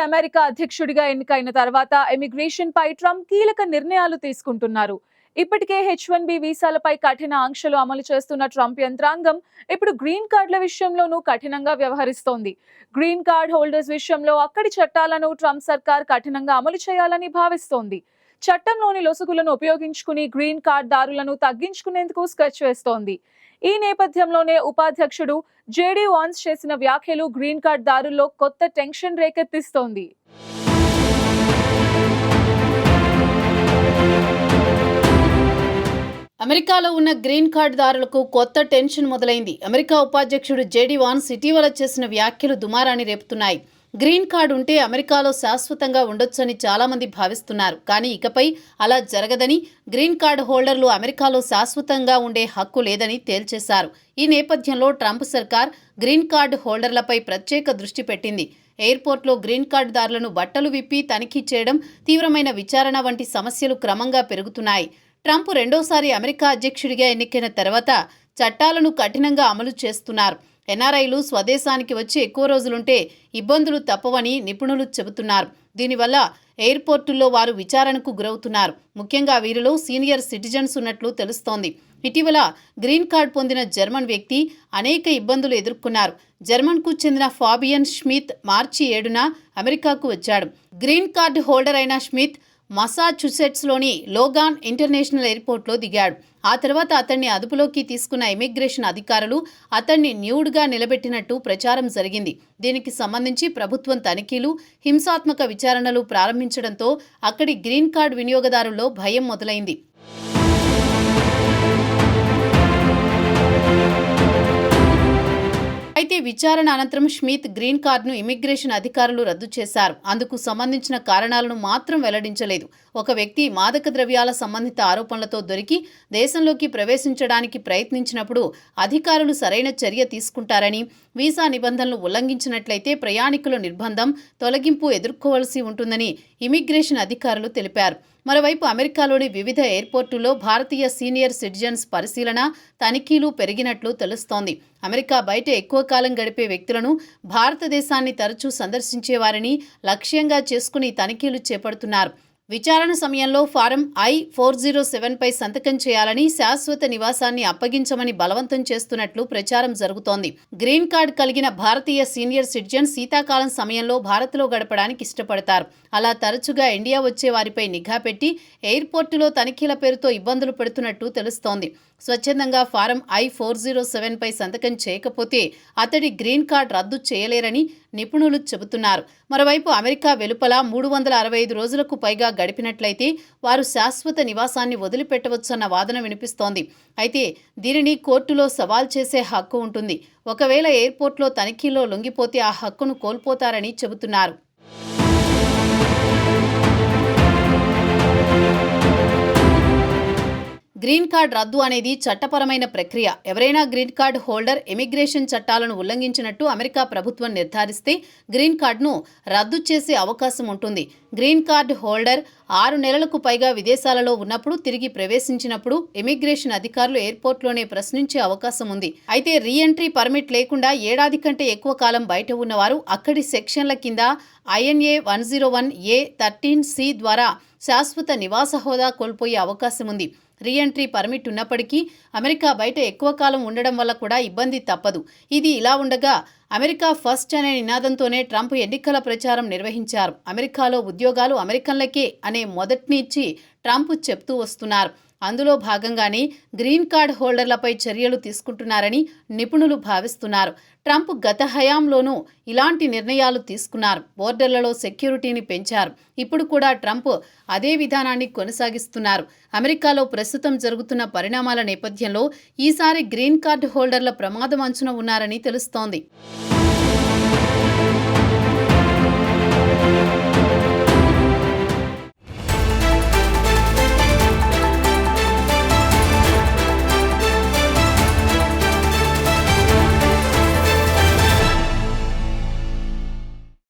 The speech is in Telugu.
అమెరికా అధ్యక్షుడిగా ఎన్నికైన తర్వాత ఇమిగ్రేషన్ పై ట్రంప్ కీలక నిర్ణయాలు తీసుకుంటున్నారు. ఇప్పటికే H1B వీసాలపై కఠిన ఆంక్షలు అమలు చేస్తున్న ట్రంప్ యంత్రాంగం ఇప్పుడు గ్రీన్ కార్డుల విషయంలోనూ కఠినంగా వ్యవహరిస్తోంది. గ్రీన్ కార్డ్ హోల్డర్స్ విషయంలో అక్కడి చట్టాలను ట్రంప్ సర్కార్ కఠినంగా అమలు చేయాలని భావిస్తోంది. చట్టంలోని లొసుగులను ఉపయోగించుకుని గ్రీన్ కార్డ్ దారులను తగ్గించుకునేందుకు స్కెచ్ వేస్తోంది. ఈ నేపథ్యంలోనే ఉపాధ్యక్షుడు జేడీ వాన్స్ చేసిన వ్యాఖ్యలు గ్రీన్ కార్డ్ దారుల్లో కొత్త టెన్షన్ రేకెత్తిస్తోంది. అమెరికాలో ఉన్న గ్రీన్ కార్డ్ దారులకు కొత్త టెన్షన్ మొదలైంది. అమెరికా ఉపాధ్యక్షుడు జేడీ వాన్స్ ఇటీవల చేసిన వ్యాఖ్యలు దుమారాన్ని రేపుతున్నాయి. గ్రీన్ కార్డ్ ఉంటే అమెరికాలో శాశ్వతంగా ఉండొచ్చని చాలామంది భావిస్తున్నారు. కానీ ఇకపై అలా జరగదని, గ్రీన్ కార్డ్ హోల్డర్లు అమెరికాలో శాశ్వతంగా ఉండే హక్కు లేదని తేల్చేశారు. ఈ నేపథ్యంలో ట్రంప్ సర్కార్ గ్రీన్ కార్డ్ హోల్డర్లపై ప్రత్యేక దృష్టి పెట్టింది. ఎయిర్పోర్ట్లో గ్రీన్ కార్డ్ దారులను బట్టలు విప్పి తనిఖీ చేయడం, తీవ్రమైన విచారణ వంటి సమస్యలు క్రమంగా పెరుగుతున్నాయి. ట్రంప్ రెండోసారి అమెరికా అధ్యక్షుడిగా ఎన్నికైన తర్వాత చట్టాలను కఠినంగా అమలు చేస్తున్నారు. ఎన్ఆర్ఐలు స్వదేశానికి వచ్చి ఎక్కువ రోజులుంటే ఇబ్బందులు తప్పవని నిపుణులు చెబుతున్నారు. దీనివల్ల ఎయిర్పోర్టుల్లో వారు విచారణకు గురవుతున్నారు. ముఖ్యంగా వీరిలో సీనియర్ సిటిజన్స్ ఉన్నట్లు తెలుస్తోంది. ఇటీవల గ్రీన్ కార్డ్ పొందిన జర్మన్ వ్యక్తి అనేక ఇబ్బందులు ఎదుర్కొన్నారు. జర్మన్కు చెందిన ఫాబియన్ ష్మిత్ మార్చి 7న అమెరికాకు వచ్చాడు. గ్రీన్ కార్డ్ హోల్డర్ అయిన ష్మిత్ మసాచుసెట్స్లోని లోగాన్ ఇంటర్నేషనల్ ఎయిర్పోర్ట్లో దిగాడు. ఆ తర్వాత అతన్ని అదుపులోకి తీసుకున్న ఇమిగ్రేషన్ అధికారులు అతన్ని న్యూడ్గా నిలబెట్టినట్టు ప్రచారం జరిగింది. దీనికి సంబంధించి ప్రభుత్వం తనిఖీలు, హింసాత్మక విచారణలు ప్రారంభించడంతో అక్కడి గ్రీన్ కార్డ్ వినియోగదారుల్లో భయం మొదలైంది. అయితే విచారణ అనంతరం ష్మిత్ గ్రీన్ కార్డును ఇమిగ్రేషన్ అధికారులు రద్దు చేశారు. అందుకు సంబంధించిన కారణాలను మాత్రం వెల్లడించలేదు. ఒక వ్యక్తి మాదక ద్రవ్యాల సంబంధిత ఆరోపణలతో దొరికి దేశంలోకి ప్రవేశించడానికి ప్రయత్నించినప్పుడు అధికారులు సరైన చర్య తీసుకుంటారని, వీసా నిబంధనలు ఉల్లంఘించినట్లయితే ప్రయాణికుల నిర్బంధం, తొలగింపు ఎదుర్కోవలసి ఉంటుందని ఇమిగ్రేషన్ అధికారులు తెలిపారు. మరోవైపు అమెరికాలోని వివిధ ఎయిర్పోర్టుల్లో భారతీయ సీనియర్ సిటిజన్స్ పరిశీలన, తనిఖీలు పెరిగినట్లు తెలుస్తోంది. అమెరికా బయట ఎక్కువ కాలం గడిపే వ్యక్తులను, భారతదేశాన్ని తరచూ సందర్శించేవారిని లక్ష్యంగా చేసుకుని తనిఖీలు చేపడుతున్నారు. విచారణ సమయంలో ఫారం I-407పై సంతకం చేయాలని, శాశ్వత నివాసాన్ని అప్పగించమని బలవంతం చేస్తున్నట్లు ప్రచారం జరుగుతోంది. గ్రీన్ కార్డ్ కలిగిన భారతీయ సీనియర్ సిటిజన్ శీతాకాలం సమయంలో భారత్లో గడపడానికి ఇష్టపడతారు. అలా తరచుగా ఇండియా వచ్చే వారిపై నిఘా పెట్టి ఎయిర్పోర్టులో తనిఖీల పేరుతో ఇబ్బందులు పెడుతున్నట్టు తెలుస్తోంది. స్వచ్ఛందంగా ఫారం I-407పై సంతకం చేయకపోతే అతడి గ్రీన్ కార్డ్ రద్దు చేయలేరని నిపుణులు చెబుతున్నారు. మరోవైపు అమెరికా వెలుపల 365 రోజులకు పైగా గడిపినట్లయితే వారు శాశ్వత నివాసాన్ని వదిలిపెట్టవచ్చన్న వాదన వినిపిస్తోంది. అయితే దీనిని కోర్టులో సవాల్ చేసే హక్కు ఉంటుంది. ఒకవేళ ఎయిర్పోర్ట్లో తనిఖీల్లో లొంగిపోతే ఆ హక్కును కోల్పోతారని చెబుతున్నారు. గ్రీన్ కార్డ్ రద్దు అనేది చట్టపరమైన ప్రక్రియ. ఎవరైనా గ్రీన్ కార్డ్ హోల్డర్ ఇమిగ్రేషన్ చట్టాలను ఉల్లంఘించినట్టు అమెరికా ప్రభుత్వం నిర్ధారిస్తే గ్రీన్ కార్డును రద్దు చేసే అవకాశం ఉంటుంది. గ్రీన్ కార్డ్ హోల్డర్ 6 నెలలకు పైగా విదేశాలలో ఉన్నప్పుడు తిరిగి ప్రవేశించినప్పుడు ఇమిగ్రేషన్ అధికారులు ఎయిర్పోర్ట్లోనే ప్రశ్నించే అవకాశం ఉంది. అయితే రీఎంట్రీ పర్మిట్ లేకుండా ఏడాది కంటే ఎక్కువ కాలం బయట ఉన్నవారు అక్కడి సెక్షన్ల కింద INA 101A 13C ద్వారా శాశ్వత నివాస హోదా కోల్పోయే అవకాశం ఉంది. రీఎంట్రీ పర్మిట్ ఉన్నప్పటికీ అమెరికా బయట ఎక్కువ కాలం ఉండడం వల్ల కూడా ఇబ్బంది తప్పదు. ఇది ఇలా ఉండగా అమెరికా ఫస్ట్ అనే నినాదంతోనే ట్రంప్ ఎన్నికల ప్రచారం నిర్వహించారు. అమెరికాలో ఉద్యోగాలు అమెరికన్లకే అనే మొదట్నిచ్చి ట్రంప్ చెప్తూ వస్తున్నారు. అందులో భాగంగానే గ్రీన్ కార్డ్ హోల్డర్లపై చర్యలు తీసుకుంటున్నారని నిపుణులు భావిస్తున్నారు. ట్రంప్ గత హయాంలోనూ ఇలాంటి నిర్ణయాలు తీసుకున్నారు. బోర్డర్లలో సెక్యూరిటీని పెంచారు. ఇప్పుడు కూడా ట్రంప్ అదే విధానాన్ని కొనసాగిస్తున్నారు. అమెరికాలో ప్రస్తుతం జరుగుతున్న పరిణామాల నేపథ్యంలో ఈసారి గ్రీన్ కార్డ్ హోల్డర్ల ప్రమాదం అంచున ఉన్నారని తెలుస్తోంది.